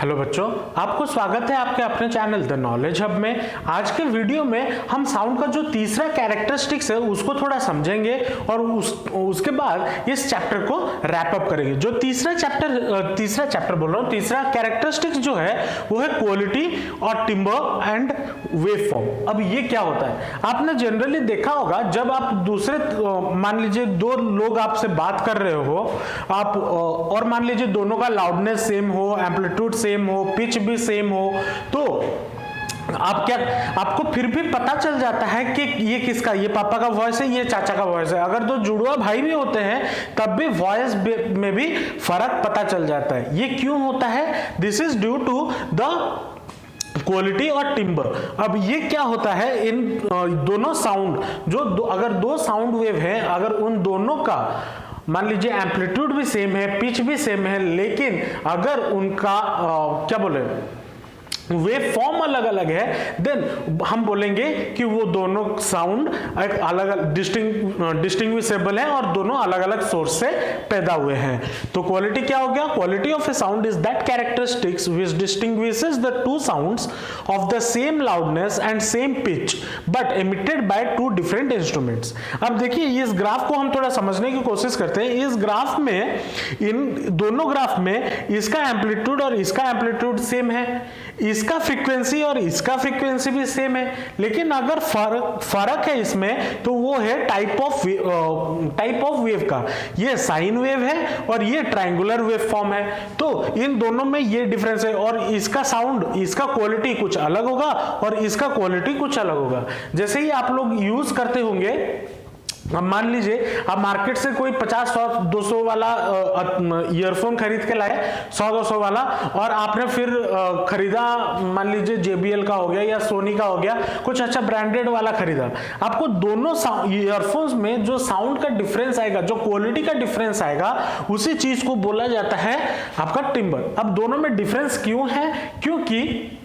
Hello बच्चों, आपको स्वागत है आपके अपने चैनल द नॉलेज हब में। आज के वीडियो में हम साउंड का जो तीसरा कैरेक्टरिस्टिक्स है उसको थोड़ा समझेंगे और उसके बाद इस चैप्टर को रैप अप करेंगे। जो तीसरा कैरेक्टरिस्टिक्स जो है वो है क्वालिटी और टिम्बर एंड वेव फॉर्म। अब ये क्या होता है, आपने जनरली देखा होगा जब आप दूसरे मान लीजिए दो लोग आपसे बात कर रहे हो आप और मान लीजिए दोनों का लाउडनेस सेम हो, एम्पलीट्यूड सेम हो, पिच भी सेम हो, तो आपको फिर भी पता चल जाता है कि ये किसका, ये पापा का वॉइस है, ये चाचा का वॉइस है। अगर दो जुड़वा भाई भी होते हैं तब भी वॉइस में भी फर्क पता चल जाता है। ये क्यों होता है? This is due to the quality और टिम्बर। अब ये क्या होता है, इन दोनों साउंड अगर दो साउंड वेव हैं, अगर उन दोनों का मान लीजिए एम्पलीट्यूड भी सेम है, पिच भी सेम है, लेकिन अगर उनका क्या बोले वेव फॉर्म अलग अलग है, देन हम बोलेंगे कि वो दोनों साउंड एक अलग डिस्टिंग्विशेबल है और दोनों अलग अलग सोर्स से पैदा हुए हैं। तो क्वालिटी क्या हो गया? Quality of A sound is that characteristics which distinguishes the two sounds of the same loudness and same pitch but emitted by two different instruments. अब देखिए इस ग्राफ को हम थोड़ा समझने की कोशिश करते हैं। इस ग्राफ में, इन दोनों ग्राफ में इसका एम्पलीट्यूड और इसका एम्पलीट्यूड सेम है, इसका फ्रीक्वेंसी और इसका फ्रीक्वेंसी भी सेम है, लेकिन अगर फर्क है इसमें तो वो है टाइप ऑफ वेव का। ये साइन वेव है और ये ट्रायंगुलर वेव फॉर्म है। तो इन दोनों में ये डिफरेंस है और इसका साउंड, इसका क्वालिटी कुछ अलग होगा और इसका क्वालिटी कुछ अलग होगा। जैसे ही आप लोग यूज करते होंगे, अब मान लीजिए आप मार्केट से कोई 50-100-200 वाला ईयरफोन खरीद के लाए, 100-200 वाला, और आपने फिर खरीदा मान लीजिए JBL का हो गया या सोनी का हो गया, कुछ अच्छा ब्रांडेड वाला खरीदा। आपको दोनों ईयरफोन्स में जो साउंड का डिफरेंस आएगा, जो क्वालिटी का डिफरेंस आएगा, उसी चीज को बोला जाता है आपका टिम्बर। अब दोनों में डिफरेंस क्यों है? क्योंकि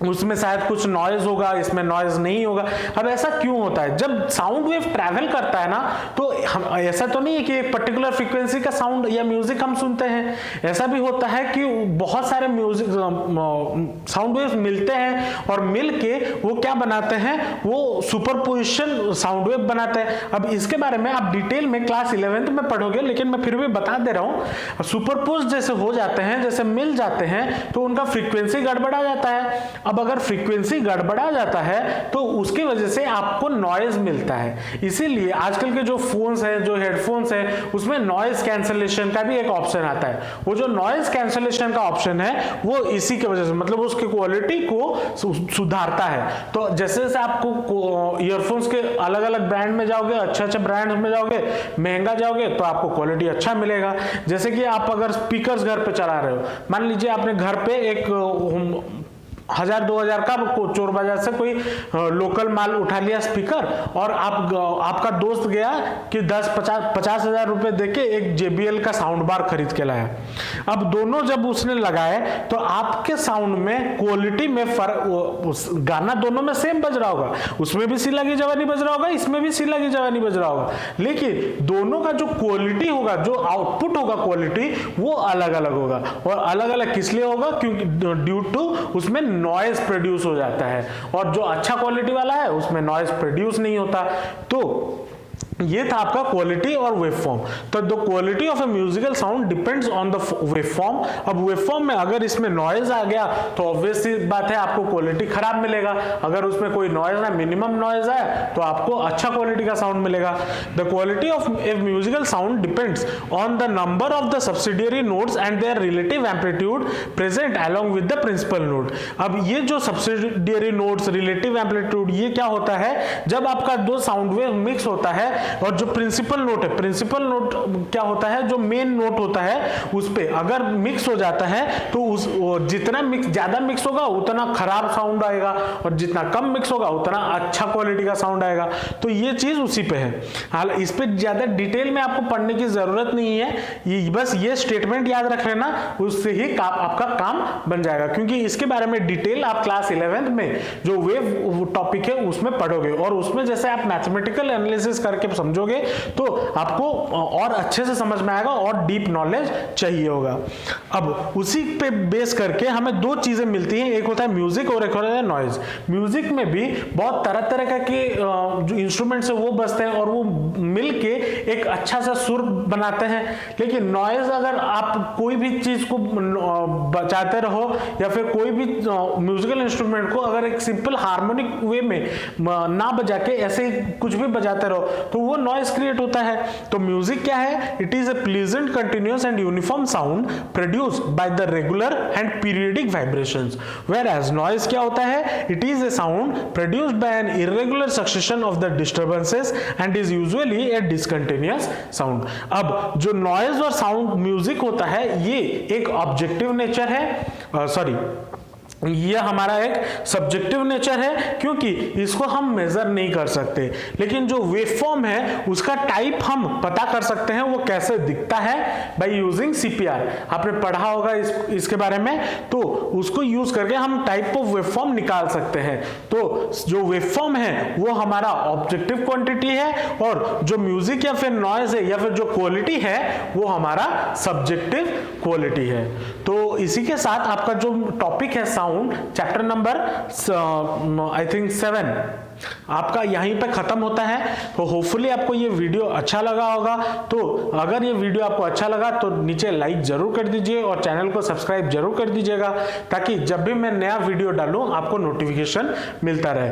उसमें शायद कुछ नॉइज होगा, इसमें नॉइज नहीं होगा। अब ऐसा क्यों होता है? जब साउंड वेव ट्रैवल करता है ना, तो हम ऐसा तो नहीं है कि एक पर्टिकुलर फ्रीक्वेंसी का साउंड या म्यूजिक हम सुनते हैं। ऐसा भी होता है कि बहुत सारे म्यूजिक साउंड वेव मिलते हैं और मिल के वो क्या बनाते हैं, वो सुपरपोजिशन साउंड वेव बनाते हैं। अब इसके बारे में आप डिटेल में क्लास 11th में पढ़ोगे, लेकिन मैं फिर भी बता दे रहा हूं। सुपरपोज जैसे हो जाते हैं, जैसे मिल जाते हैं, तो उनका फ्रीक्वेंसी गड़बड़ा जाता है। अब अगर फ्रीक्वेंसी गड़बड़ा जाता है तो उसकी वजह से आपको नॉइज मिलता है। इसीलिए आजकल के जो फोन्स हैं, जो हेडफोन्स हैं, उसमें नॉइज कैंसलेशन का भी एक ऑप्शन आता है। वो जो नॉइज कैंसलेशन का ऑप्शन है वो इसी की वजह से, मतलब उसकी क्वालिटी को सुधारता है। तो जैसे जैसे आपको ईयरफोन्स के अलग अलग ब्रांड में जाओगे, अच्छे ब्रांड में जाओगे, महंगा जाओगे, तो आपको क्वालिटी अच्छा मिलेगा। जैसे कि आप अगर स्पीकर्स घर पे चला रहे हो, मान लीजिए आपने घर पे एक 1000-2000 का चोर बाजार से कोई लोकल माल उठा लिया स्पीकर, और आपका दोस्त गया कि 10-50 हजार रुपए देके एक JBL का साउंड बार खरीद के लाया। अब दोनों जब उसने लगाए तो आपके साउंड में क्वालिटी में फर्क, गाना दोनों में सेम बज रहा होगा, उसमें भी सीला की जवानी बज रहा होगा, इसमें भी सीला की जवानी बज रहा होगा, लेकिन दोनों का जो क्वालिटी होगा, जो आउटपुट होगा क्वालिटी, वो अलग अलग होगा। और अलग अलग किस लिए होगा? क्योंकि ड्यू टू उसमें नॉइज प्रोड्यूस हो जाता है, और जो अच्छा क्वालिटी वाला है उसमें नॉइज प्रोड्यूस नहीं होता। तो ये था आपका क्वालिटी और वेवफॉर्म। तो the quality of a musical sound depends on the waveform. अब वेवफॉर्म में अगर इसमें नॉइज आ गया तो ऑब्वियस सी बात है आपको क्वालिटी खराब मिलेगा। अगर उसमें कोई नॉइज ना, मिनिमम नॉइज आए, तो आपको अच्छा क्वालिटी का साउंड मिलेगा। The quality of a musical sound depends on the number of the subsidiary nodes and their relative amplitude present along with the principal node. अब ये जो सब्सिडियरी नोड्स, रिलेटिव एम्पलीट्यूड, ये क्या होता है? जब आपका दो साउंड वेव मिक्स होता है और जो प्रिंसिपल नोट है, प्रिंसिपल नोट क्या होता है? जो मेन नोट होता है उस पे अगर मिक्स हो जाता है तो उस जितना ज्यादा मिक्स होगा उतना खराब साउंड आएगा, और जितना कम मिक्स होगा उतना अच्छा क्वालिटी का साउंड आएगा। तो ये चीज उसी पे है। हाल इस पे ज्यादा डिटेल में आपको पढ़ने की जरूरत नहीं है, ये बस ये स्टेटमेंट याद रख लेना, उससे ही आपका काम बन जाएगा। क्योंकि इसके बारे में डिटेल आप क्लास 11th में जो वेव टॉपिक है उसमें पढ़ोगे, और उसमें जैसे आप मैथमेटिकल एनालिसिस करके समझोगे तो आपको और अच्छे से समझ में आएगा और डीप नॉलेज चाहिए होगा। अब उसी पे बेस करके हमें दो चीजें मिलती हैं, एक होता है म्यूजिक और एक होता है नॉइज। म्यूजिक में भी बहुत तरह तरह के जो इंस्ट्रूमेंट्स है वो बजते हैं और वो मिलके एक अच्छा सा सुर बनाते हैं। लेकिन नॉइज अगर आप कोई भी चीज को बजाते रहो या फिर कोई भी म्यूजिकल इंस्ट्रूमेंट को अगर एक सिंपल हार्मोनिक वे में ना बजा के ऐसे ही कुछ भी बजाते रहो तो वो नॉइज क्रिएट होता है। तो म्यूजिक क्या है? It is a pleasant continuous and uniform sound produced by the regular and periodic vibrations, whereas noise क्या होता है? It is a sound produced by an irregular succession of the disturbances and is usually a discontinuous sound. अब जो noise और sound music होता है ये एक ऑब्जेक्टिव नेचर है, यह हमारा एक सब्जेक्टिव नेचर है क्योंकि इसको हम मेजर नहीं कर सकते। लेकिन जो वेवफॉर्म है उसका टाइप हम पता कर सकते हैं, वो कैसे दिखता है बाय यूजिंग सीपीआर। आपने पढ़ा होगा इसके बारे में, तो उसको यूज करके हम टाइप ऑफ वेवफॉर्म निकाल सकते हैं। तो जो वेवफॉर्म है वो हमारा ऑब्जेक्टिव क्वांटिटी है और जो म्यूजिक या फिर नॉइज है या फिर जो क्वालिटी है वो हमारा सब्जेक्टिव क्वालिटी है। तो इसी के साथ आपका जो टॉपिक है sound, chapter number I think 7 आपका यहीं पे खत्म होता है। तो होपफुली आपको ये वीडियो अच्छा लगा होगा। तो अगर ये वीडियो आपको अच्छा लगा तो नीचे लाइक जरूर कर दीजिए और चैनल को सब्सक्राइब जरूर कर दीजिएगा ताकि जब भी मैं नया वीडियो डालूं आपको नोटिफिकेशन मिलता रहे।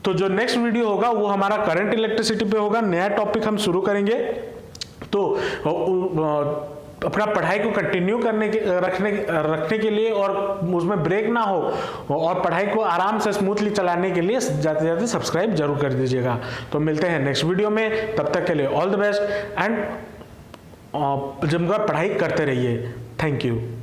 तो जो नेक्स्ट वीडियो होगा वो हमारा करंट इलेक्ट्रिसिटी पे होगा, नया टॉपिक हम शुरू करेंगे। तो अपना पढ़ाई को कंटिन्यू रखने के लिए और उसमें ब्रेक ना हो और पढ़ाई को आराम से स्मूथली चलाने के लिए जाते जाते सब्सक्राइब जरूर कर दीजिएगा। तो मिलते हैं नेक्स्ट वीडियो में, तब तक के लिए ऑल द बेस्ट एंड जमकर पढ़ाई करते रहिए। Thank you.